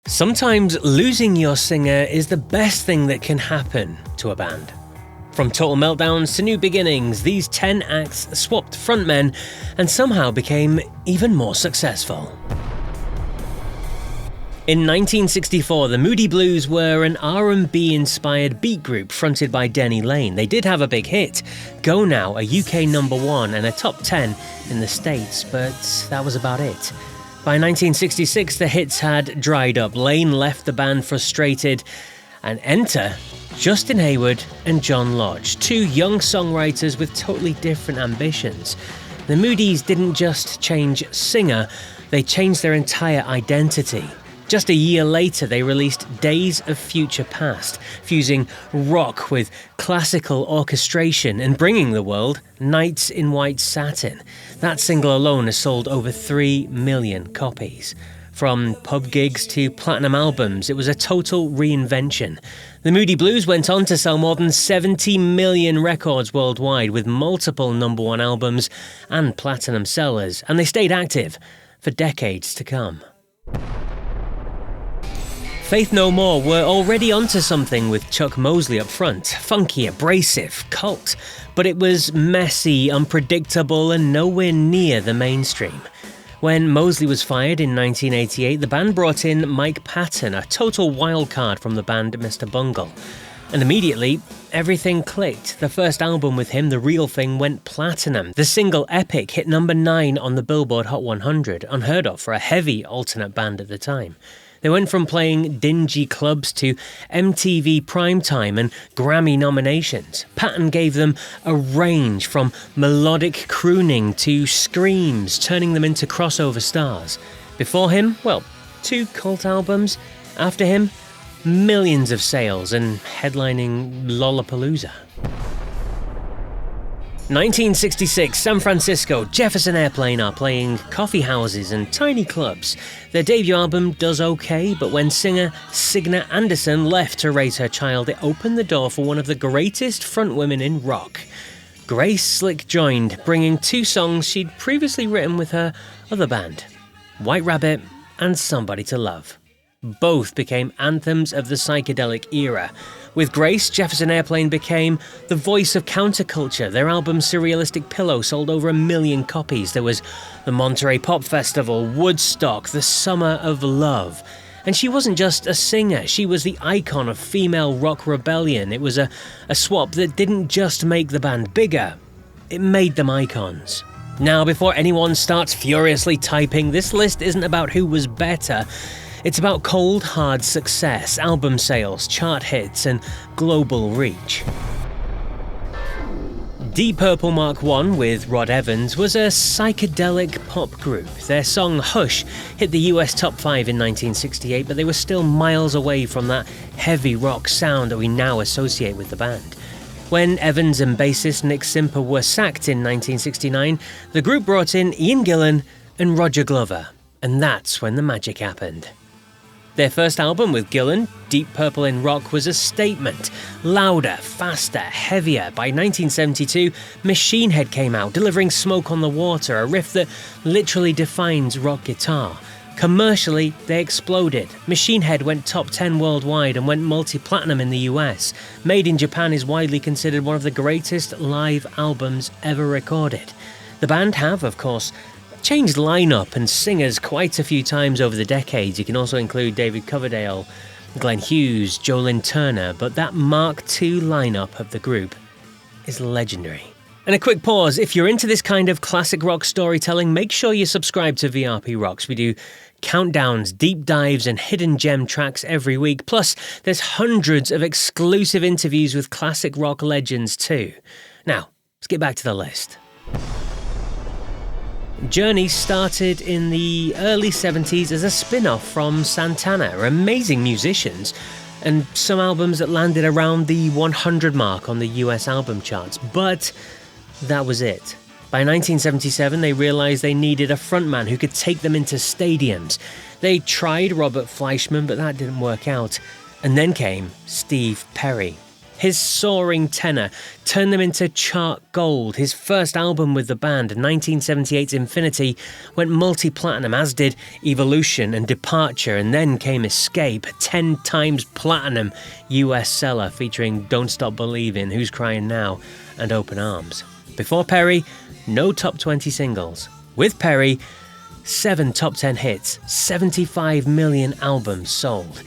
Sometimes losing your singer is the best thing that can happen to a band. From total meltdowns to new beginnings, these 10 acts swapped frontmen and somehow became even more successful. In 1964, the Moody Blues were an R&B-inspired beat group fronted by Denny Laine. They did have a big hit, Go Now, a UK #1 and a top 10 in the States, but that was about it. By 1966, the hits had dried up. Laine left the band frustrated, and enter Justin Hayward and John Lodge, two young songwriters with totally different ambitions. The Moodies didn't just change singer, they changed their entire identity. Just a year later, they released Days of Future Past, fusing rock with classical orchestration and bringing the world Nights in White Satin. That single alone has sold over 3 million copies. From pub gigs to platinum albums, it was a total reinvention. The Moody Blues went on to sell more than 70 million records worldwide with multiple #1 albums and platinum sellers, and they stayed active for decades to come. Faith No More were already onto something with Chuck Mosley up front. Funky, abrasive, cult. But it was messy, unpredictable, and nowhere near the mainstream. When Mosley was fired in 1988, the band brought in Mike Patton, a total wildcard from the band Mr. Bungle. And immediately, everything clicked. The first album with him, The Real Thing, went platinum. The single Epic hit #9 on the Billboard Hot 100, unheard of for a heavy alternate band at the time. They went from playing dingy clubs to MTV Primetime and Grammy nominations. Patton gave them a range from melodic crooning to screams, turning them into crossover stars. Before him, 2 cult albums. After him, millions of sales and headlining Lollapalooza. 1966, San Francisco, Jefferson Airplane are playing coffee houses and tiny clubs. Their debut album does okay, but when singer Signe Anderson left to raise her child, it opened the door for one of the greatest frontwomen in rock. Grace Slick joined, bringing 2 songs she'd previously written with her other band, White Rabbit and Somebody to Love. Both became anthems of the psychedelic era. With Grace, Jefferson Airplane became the voice of counterculture. Their album Surrealistic Pillow sold over 1 million copies. There was the Monterey Pop Festival, Woodstock, the Summer of Love. And she wasn't just a singer, she was the icon of female rock rebellion. It was a swap that didn't just make the band bigger, it made them icons. Now, before anyone starts furiously typing, this list isn't about who was better. It's about cold, hard success, album sales, chart hits, and global reach. Deep Purple Mark I with Rod Evans was a psychedelic pop group. Their song Hush hit the US top 5 in 1968, but they were still miles away from that heavy rock sound that we now associate with the band. When Evans and bassist Nick Simper were sacked in 1969, the group brought in Ian Gillan and Roger Glover, and that's when the magic happened. Their first album with Gillan, Deep Purple in Rock, was a statement. Louder, faster, heavier. By 1972, Machine Head came out, delivering Smoke on the Water, a riff that literally defines rock guitar. Commercially, they exploded. Machine Head went top 10 worldwide and went multi-platinum in the US. Made in Japan is widely considered one of the greatest live albums ever recorded. The band have, of course, changed lineup and singers quite a few times over the decades. You can also include David Coverdale, Glenn Hughes, Jolyn Turner, but that Mark II lineup of the group is legendary. And a quick pause, if you're into this kind of classic rock storytelling, make sure you subscribe to VRP Rocks. We do countdowns, deep dives, and hidden gem tracks every week. Plus, there's hundreds of exclusive interviews with classic rock legends too. Now, let's get back to the list. Journey started in the early 70s as a spin-off from Santana, amazing musicians, and some albums that landed around the 100 mark on the US album charts, but that was it. By 1977, they realized they needed a frontman who could take them into stadiums. They tried Robert Fleischman, but that didn't work out. And then came Steve Perry. His soaring tenor turned them into chart gold. His first album with the band, 1978's Infinity, went multi-platinum, as did Evolution and Departure, and then came Escape, 10 times platinum US seller featuring Don't Stop Believin', Who's Crying Now, and Open Arms. Before Perry, no top 20 singles. With Perry, 7 top 10 hits, 75 million albums sold.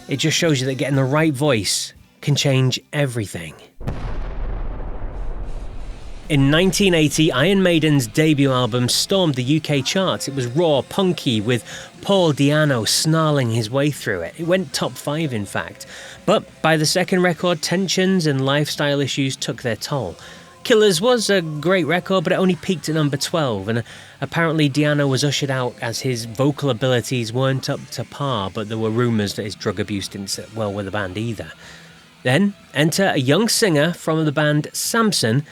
It just shows you that getting the right voice can change everything. In 1980, Iron Maiden's debut album stormed the UK charts. It was raw, punky, with Paul Di'Anno snarling his way through it. It went top 5, in fact. But by the second record, tensions and lifestyle issues took their toll. Killers was a great record, but it only peaked at number 12, and apparently Di'Anno was ushered out as his vocal abilities weren't up to par, but there were rumours that his drug abuse didn't sit well with the band either. Then, enter a young singer from the band Samson,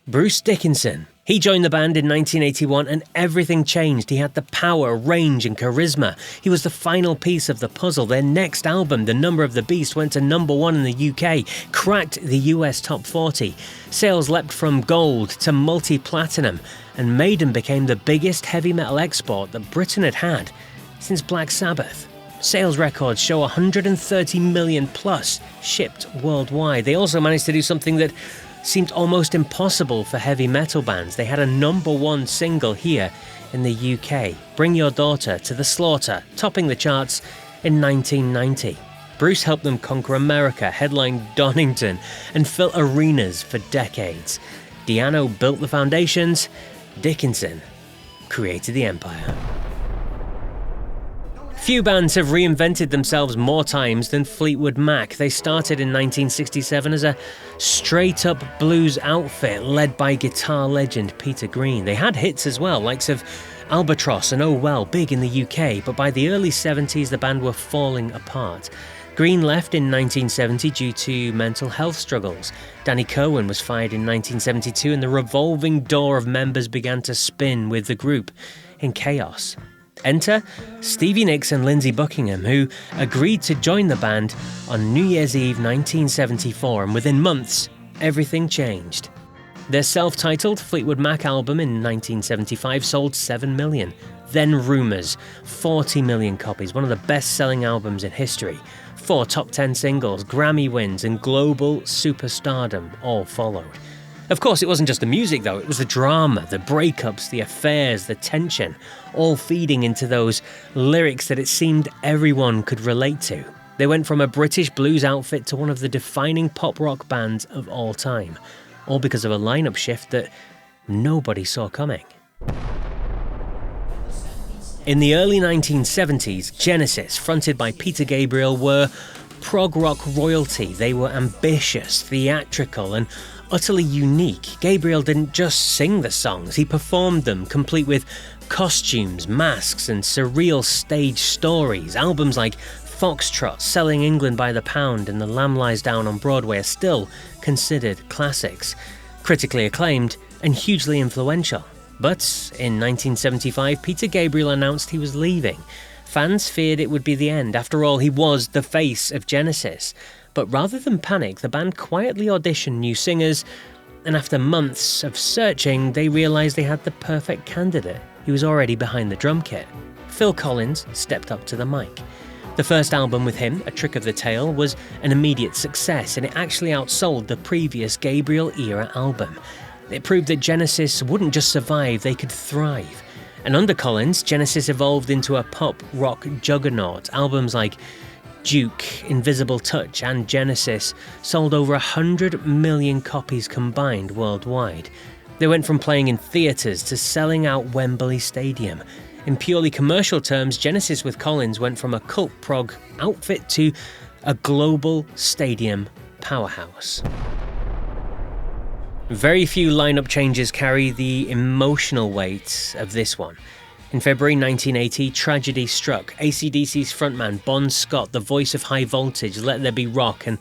Bruce Dickinson. He joined the band in 1981 and everything changed. He had the power, range and charisma. He was the final piece of the puzzle. Their next album, The Number of the Beast, went to number 1 in the UK, cracked the US top 40. Sales leapt from gold to multi-platinum, and Maiden became the biggest heavy metal export that Britain had had since Black Sabbath. Sales records show 130 million plus shipped worldwide. They also managed to do something that seemed almost impossible for heavy metal bands. They had a number 1 single here in the UK, Bring Your Daughter to the Slaughter, topping the charts in 1990. Bruce helped them conquer America, headline Donington, and fill arenas for decades. Di'Anno built the foundations, Dickinson created the empire. Few bands have reinvented themselves more times than Fleetwood Mac. They started in 1967 as a straight-up blues outfit led by guitar legend Peter Green. They had hits as well, likes of Albatross and Oh Well, big in the UK, but by the early 70s the band were falling apart. Green left in 1970 due to mental health struggles. Danny Kirwan was fired in 1972 and the revolving door of members began to spin with the group in chaos. Enter Stevie Nicks and Lindsey Buckingham, who agreed to join the band on New Year's Eve 1974, and within months, everything changed. Their self-titled Fleetwood Mac album in 1975 sold 7 million. Then Rumours, 40 million copies, one of the best-selling albums in history. 4 top 10 singles, Grammy wins, and global superstardom all followed. Of course, it wasn't just the music, though. It was the drama, the breakups, the affairs, the tension, all feeding into those lyrics that it seemed everyone could relate to. They went from a British blues outfit to one of the defining pop rock bands of all time, all because of a lineup shift that nobody saw coming. In the early 1970s, Genesis, fronted by Peter Gabriel, were prog rock royalty. They were ambitious, theatrical, and utterly unique. Gabriel didn't just sing the songs, he performed them, complete with costumes, masks, and surreal stage stories. Albums like Foxtrot, Selling England by the Pound, and The Lamb Lies Down on Broadway are still considered classics, critically acclaimed and hugely influential. But in 1975, Peter Gabriel announced he was leaving. Fans feared it would be the end. After all, he was the face of Genesis. But rather than panic, the band quietly auditioned new singers, and after months of searching, they realised they had the perfect candidate. He was already behind the drum kit. Phil Collins stepped up to the mic. The first album with him, A Trick of the Tail, was an immediate success, and it actually outsold the previous Gabriel-era album. It proved that Genesis wouldn't just survive, they could thrive. And under Collins, Genesis evolved into a pop-rock juggernaut. Albums like Duke, Invisible Touch and Genesis sold over 100 million copies combined worldwide. They went from playing in theatres to selling out Wembley Stadium. In purely commercial terms, Genesis with Collins went from a cult prog outfit to a global stadium powerhouse. Very few lineup changes carry the emotional weight of this one. In February 1980, tragedy struck. AC/DC's frontman Bon Scott, the voice of High Voltage, Let There Be Rock and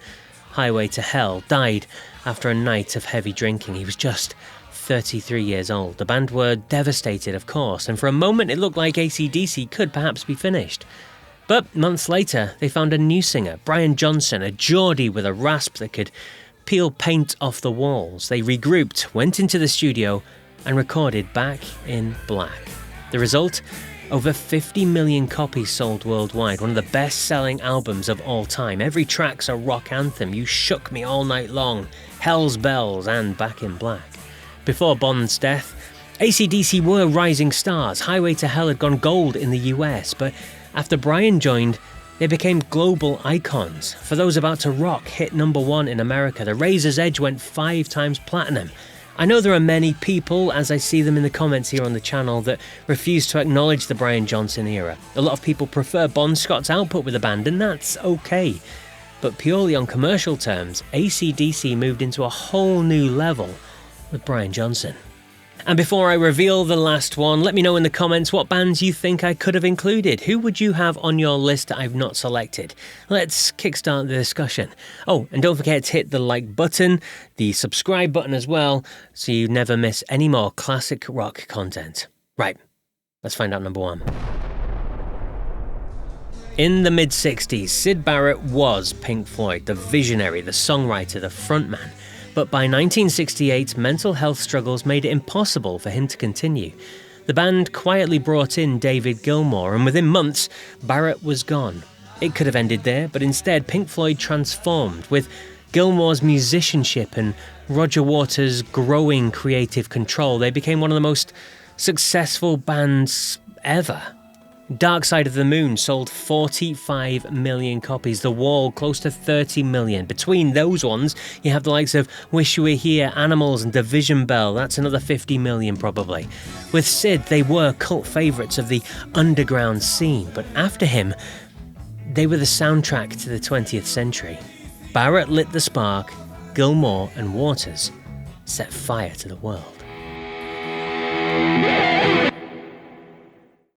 Highway to Hell, died after a night of heavy drinking. He was just 33 years old. The band were devastated, of course, and for a moment it looked like AC/DC could perhaps be finished. But months later, they found a new singer, Brian Johnson, a Geordie with a rasp that could peel paint off the walls, they regrouped, went into the studio, and recorded Back in Black. The result? Over 50 million copies sold worldwide, one of the best-selling albums of all time. Every track's a rock anthem. You Shook Me All Night Long, Hell's Bells, and Back in Black. Before Bond's death, AC/DC were rising stars. Highway to Hell had gone gold in the US, but after Brian joined, they became global icons. For Those About to Rock hit #1 in America. The Razor's Edge went 5 times platinum. I know there are many people, as I see them in the comments here on the channel, that refuse to acknowledge the Brian Johnson era. A lot of people prefer Bon Scott's output with the band, and that's okay. But purely on commercial terms, AC/DC moved into a whole new level with Brian Johnson. And before I reveal the last one, let me know in the comments what bands you think I could have included. Who would you have on your list that I've not selected? Let's kickstart the discussion. Oh, and don't forget to hit the like button, the subscribe button as well, so you never miss any more classic rock content. Right, let's find out number 1. In the mid-60s, Syd Barrett was Pink Floyd, the visionary, the songwriter, the frontman. But by 1968, mental health struggles made it impossible for him to continue. The band quietly brought in David Gilmour, and within months, Barrett was gone. It could have ended there, but instead Pink Floyd transformed. With Gilmour's musicianship and Roger Waters' growing creative control, they became one of the most successful bands ever. Dark Side of the Moon sold 45 million copies, The Wall close to 30 million. Between those ones, you have the likes of Wish You Were Here, Animals and Division Bell, that's another 50 million probably. With Syd, they were cult favourites of the underground scene, but after him, they were the soundtrack to the 20th century. Barrett lit the spark, Gilmour and Waters set fire to the world.